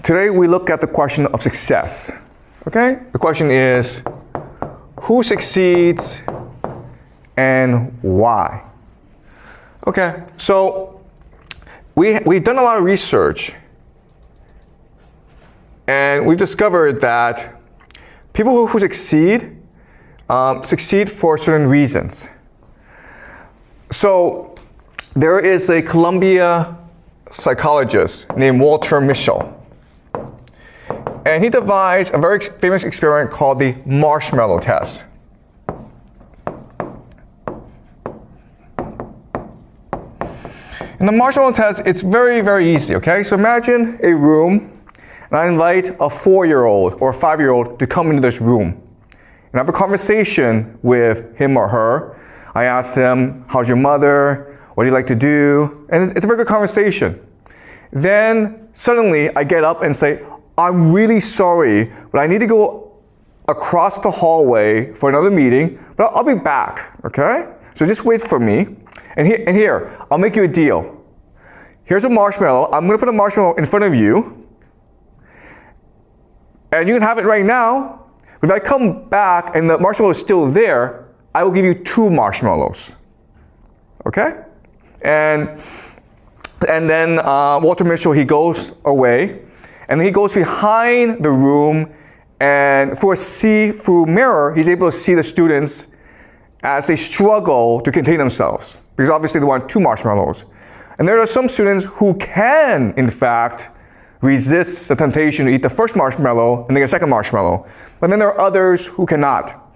Today we look at the question of success. Okay? The question is, who succeeds and why? Okay, so we've done a lot of research, and we've discovered that people who succeed for certain reasons. So there is a Columbia psychologist named Walter Mischel, and he devised a very famous experiment called the marshmallow test. In the marshmallow test, it's very, very easy, okay? So imagine a room, and I invite a 4-year-old or a 5-year-old to come into this room and have a conversation with him or her. I ask them, how's your mother? What do you like to do? And it's a very good conversation. Then suddenly I get up and say, I'm really sorry, but I need to go across the hallway for another meeting, but I'll be back, okay? So just wait for me. And here, I'll make you a deal. Here's a marshmallow. I'm going to put a marshmallow in front of you, and you can have it right now. But if I come back and the marshmallow is still there, I will give you 2 marshmallows. Okay? And then Walter Mischel, he goes away, and he goes behind the room, and through a see-through mirror, he's able to see the students as they struggle to contain themselves, because obviously they want 2 marshmallows. And there are some students who can, in fact, resist the temptation to eat the first marshmallow and then get a second marshmallow. But then there are others who cannot.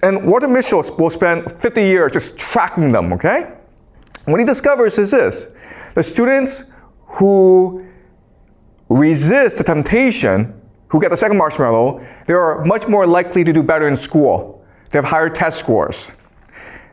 And Walter Mischel will spend 50 years just tracking them, okay? What he discovers is this: the students who resist the temptation, who get the second marshmallow, they are much more likely to do better in school. They have higher test scores.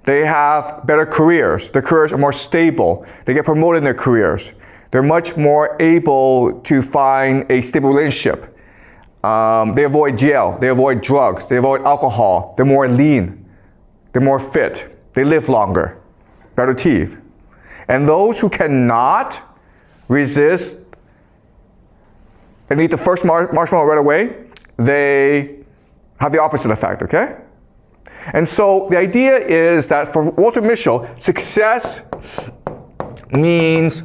They have better careers. Their careers are more stable. They get promoted in their careers. They're much more able to find a stable relationship. They avoid jail. They avoid drugs. They avoid alcohol. They're more lean. They're more fit. They live longer. Better teeth. And those who cannot resist and eat the first marshmallow right away, they have the opposite effect, okay? And so the idea is that for Walter Mischel, success means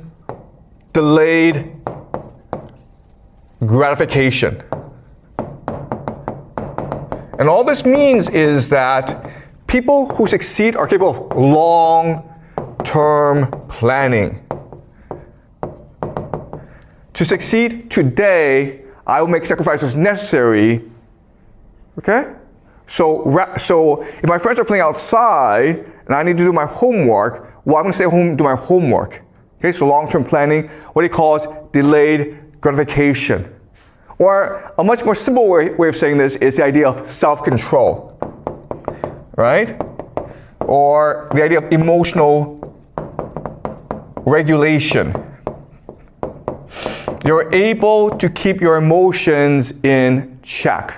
delayed gratification. And all this means is that people who succeed are capable of long-term planning. To succeed today, I will make sacrifices necessary, okay? So if my friends are playing outside and I need to do my homework, well, I'm going to stay home and do my homework. Okay, so long-term planning, what he calls delayed gratification. Or a much more simple way of saying this is the idea of self-control, right? Or the idea of emotional regulation. You're able to keep your emotions in check.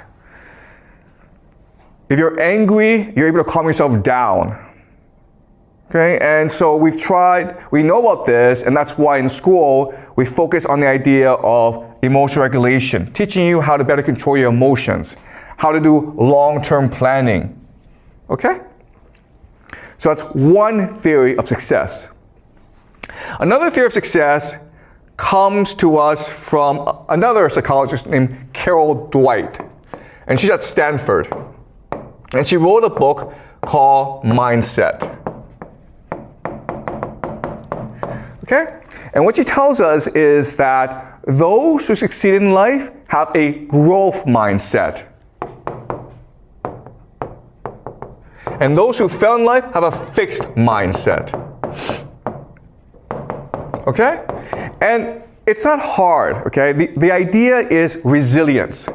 If you're angry, you're able to calm yourself down. Okay, and so we know about this, and that's why in school we focus on the idea of emotional regulation, teaching you how to better control your emotions, how to do long-term planning. Okay? So that's one theory of success. Another theory of success comes to us from another psychologist named Carol Dwight, and she's at Stanford. And she wrote a book called Mindset. Okay? And what she tells us is that those who succeed in life have a growth mindset. And those who fail in life have a fixed mindset. Okay? And it's not hard, okay? The idea is resilience.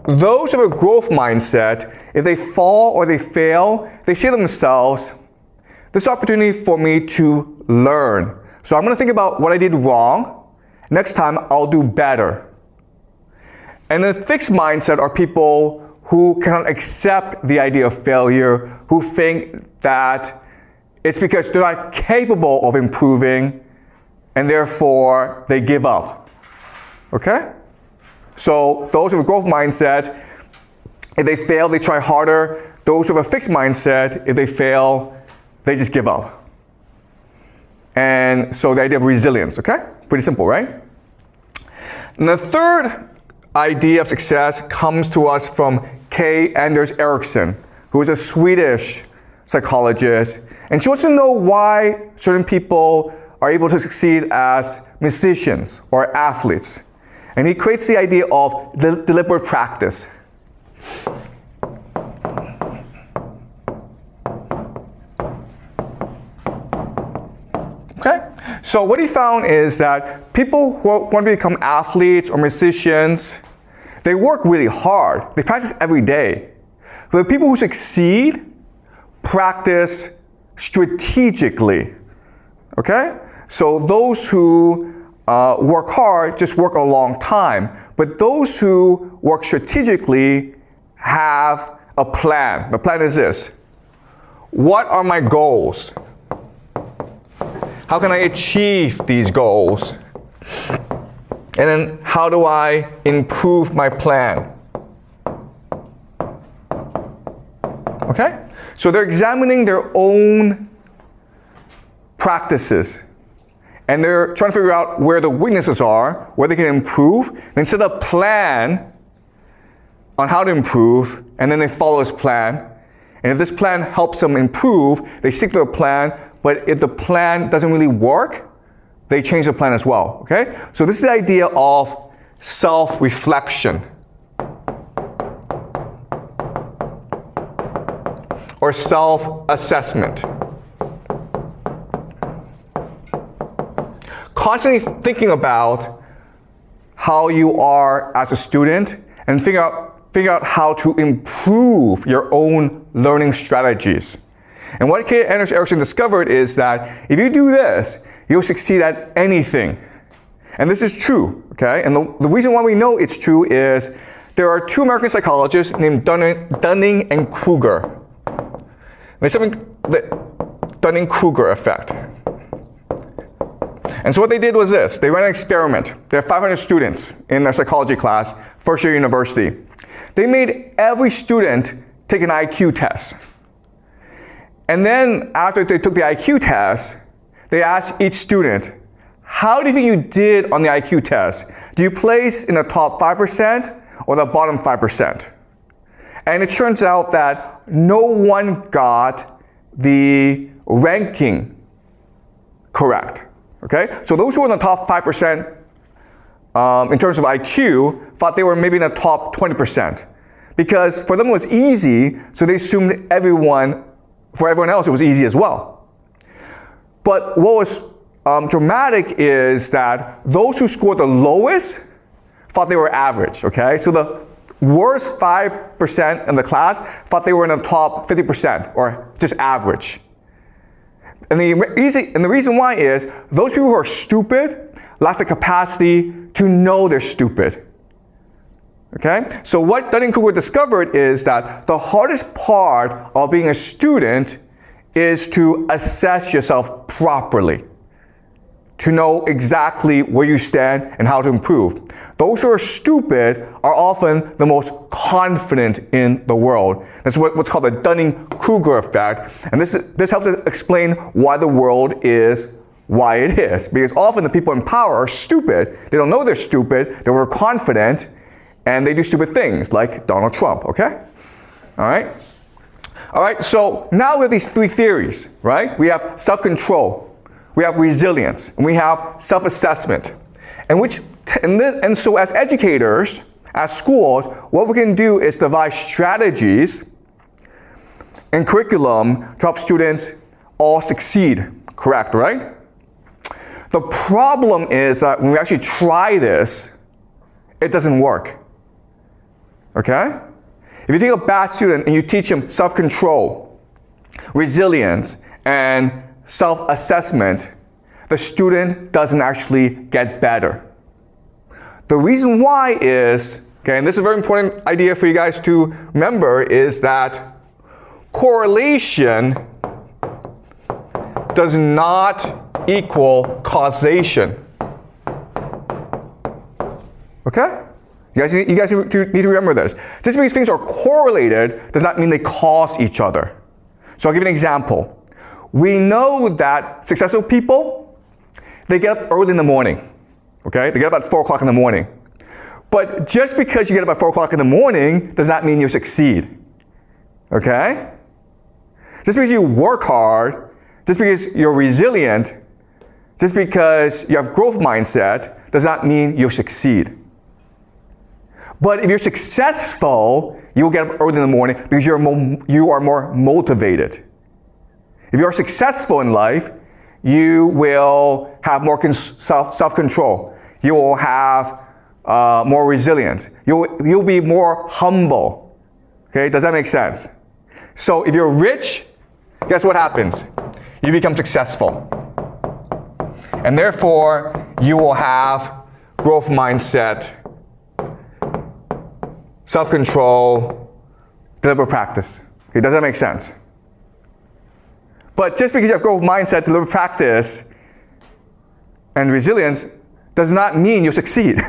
Those who have a growth mindset, if they fall or they fail, they say to themselves, this opportunity for me to learn. So I'm going to think about what I did wrong. Next time, I'll do better. And the fixed mindset are people who cannot accept the idea of failure, who think that it's because they're not capable of improving, and therefore they give up. Okay? So those with a growth mindset, if they fail, they try harder. Those with a fixed mindset, if they fail, they just give up. And so the idea of resilience, okay? Pretty simple, right? And the third idea of success comes to us from K. Anders Ericsson, who is a Swedish psychologist. And she wants to know why certain people are able to succeed as musicians or athletes. And he creates the idea of deliberate practice. Okay? So what he found is that people who want to become athletes or musicians, they work really hard. They practice every day. But the people who succeed practice strategically. Okay? So those who work hard just work a long time. But those who work strategically have a plan. The plan is this. What are my goals? How can I achieve these goals? And then how do I improve my plan? Okay? So they're examining their own practices. And they're trying to figure out where the weaknesses are, where they can improve. Then set a plan on how to improve, and then they follow this plan. And if this plan helps them improve, they stick to the plan. But if the plan doesn't really work, they change the plan as well, okay? So this is the idea of self-reflection or self-assessment. Constantly thinking about how you are as a student and figure out how to improve your own learning strategies. And what K. Anders Ericsson discovered is that if you do this, you'll succeed at anything. And this is true, okay? And the reason why we know it's true is there are two American psychologists named Dunning and Kruger. There's something, the Dunning-Kruger effect. And so what they did was this. They ran an experiment. They had 500 students in their psychology class, first year university. They made every student take an IQ test. And then after they took the IQ test, they asked each student, how do you think you did on the IQ test? Do you place in the top 5% or the bottom 5%? And it turns out that no one got the ranking correct. Okay? So those who were in the top 5% in terms of IQ thought they were maybe in the top 20%. Because for them it was easy, so they assumed for everyone else it was easy as well. But what was dramatic is that those who scored the lowest thought they were average, okay? So the worst 5% in the class thought they were in the top 50% or just average. And the reason why is those people who are stupid lack the capacity to know they're stupid. Okay? So what Dunning-Kruger discovered is that the hardest part of being a student is to assess yourself properly, to know exactly where you stand and how to improve. Those who are stupid are often the most confident in the world. That's what's called the Dunning-Kruger effect. And this helps us explain why the world is why it is. Because often the people in power are stupid. They don't know they're stupid. They're overconfident. And they do stupid things like Donald Trump, okay? All right? All right, so now we have these three theories, right? We have self-control, we have resilience, and we have self-assessment. And so as educators, as schools, what we can do is devise strategies and curriculum to help students all succeed, correct, right? The problem is that when we actually try this, it doesn't work. Okay? If you take a bad student and you teach him self-control, resilience, and self-assessment, the student doesn't actually get better. The reason why is, okay, and this is a very important idea for you guys to remember, is that correlation does not equal causation. Okay? You guys need to remember this. Just because things are correlated does not mean they cause each other. So I'll give you an example. We know that successful people, they get up early in the morning. Okay? They get up at 4 o'clock in the morning. But just because you get up at 4 o'clock in the morning does not mean you succeed. Okay? Just because you work hard, just because you're resilient, just because you have growth mindset does not mean you'll succeed. But if you're successful, you will get up early in the morning because you are more motivated. If you are successful in life, you will have more self-control. You will have more resilience. You'll be more humble. Okay, does that make sense? So if you're rich, guess what happens? You become successful. And therefore, you will have growth mindset, self-control, deliberate practice. Okay, does that make sense? But just because you have growth mindset, deliberate practice, and resilience does not mean you'll succeed.